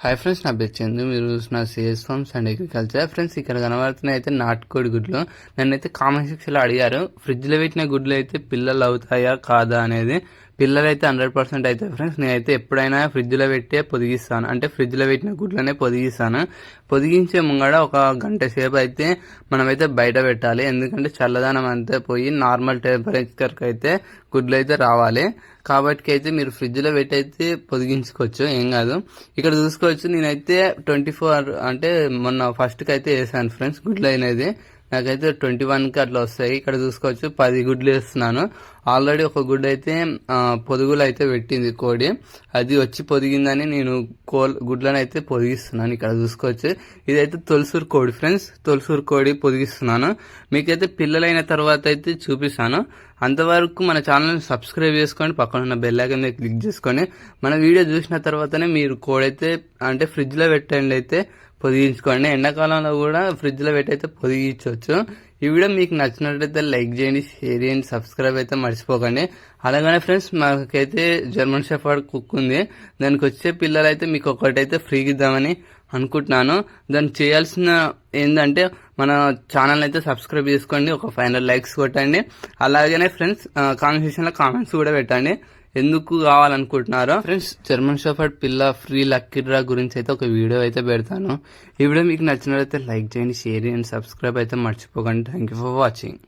Hi friends, నా పేరు చందు. మీరు చూసిన CS farms and agriculture. Friends, ఇక్కడ కనబడుతున్నాయి అయితే నాటుకోడి గుడ్లు. నన్నైతే కామెంట్ సెక్షన్లో అడిగారు, ఫ్రిడ్జ్లో పెట్టిన గుడ్లు అయితే పిల్లలు అవుతాయా కాదా అనేది. పిల్లలు అయితే 100% అవుతాయి ఫ్రెండ్స్. నేనైతే ఎప్పుడైనా ఫ్రిడ్జ్లో పెట్టే పొదిగిస్తాను, అంటే ఫ్రిడ్జ్లో పెట్టిన గుడ్లనే పొదిగిస్తాను. పొదిగించే ముంగడ ఒక గంట సేపు అయితే మనమైతే బయట పెట్టాలి, ఎందుకంటే చల్లదనం అంతా పోయి నార్మల్ టెంపరేచర్కి అయితే గుడ్లు అయితే రావాలి. కాబట్టి అయితే మీరు ఫ్రిడ్జ్లో పెట్టి అయితే పొదిగించుకోవచ్చు, ఏం కాదు. ఇక్కడ చూసుకోవచ్చు, నేనైతే 24 అంటే మొన్న ఫస్ట్కి అయితే వేసాను ఫ్రెండ్స్ గుడ్లు అనేది. నాకైతే 21కి అట్లా వస్తాయి. ఇక్కడ చూసుకోవచ్చు 10 గుడ్లు వేస్తున్నాను. ఆల్రెడీ ఒక గుడ్డు అయితే పొదుగులు అయితే పెట్టింది కోడి, అది వచ్చి పొదిగిందని నేను గుడ్లను అయితే పొదిగిస్తున్నాను. ఇక్కడ చూసుకోవచ్చు, ఇదైతే తొలసూరు కోడి ఫ్రెండ్స్, తొలసూరు కోడి పొదిగిస్తున్నాను. మీకైతే పిల్లలైన తర్వాత అయితే చూపిస్తాను. అంతవరకు మన ఛానల్ని సబ్స్క్రైబ్ చేసుకోండి, పక్కన ఉన్న బెల్ ఐకాన్ మీద క్లిక్ చేసుకొని మన వీడియో చూసిన తర్వాతనే మీరు కోడైతే అంటే ఫ్రిడ్జ్లో పెట్టండి అయితే పొదిగించుకోండి. ఎండాకాలంలో కూడా ఫ్రిడ్జ్లో పెట్టి అయితే పొదిగించవచ్చు. ఈ వీడియో మీకు నచ్చినట్లయితే లైక్ చేయండి, షేర్ చేయండి, సబ్స్క్రైబ్ అయితే మర్చిపోకండి. అలాగనే ఫ్రెండ్స్, మాకైతే జర్మన్ షెఫర్డ్ కుక్ ఉంది. దానికి వచ్చే పిల్లలు అయితే మీకు ఒకటైతే ఫ్రీగా ఇద్దామని అనుకుంటున్నాను. దాన్ని చేయాల్సిన ఏంటంటే మన ఛానల్ అయితే సబ్స్క్రైబ్ చేసుకోండి, ఒక 500 లైక్స్ కొట్టండి. అలాగనే ఫ్రెండ్స్, కామెంట్ సెక్షన్లో కామెంట్స్ కూడా పెట్టండి ఎందుకు కావాలనుకుంటున్నారో. ఫ్రెండ్స్, జర్మన్ షెఫర్డ్ పిల్ల ఫ్రీ లక్కీ డ్రా గురించి అయితే ఒక వీడియో అయితే పెడతాను. ఈ వీడియో మీకు నచ్చినట్లయితే లైక్ చేయండి, షేర్ చేయండి, సబ్స్క్రైబ్ అయితే మర్చిపోకండి. Thank you for watching.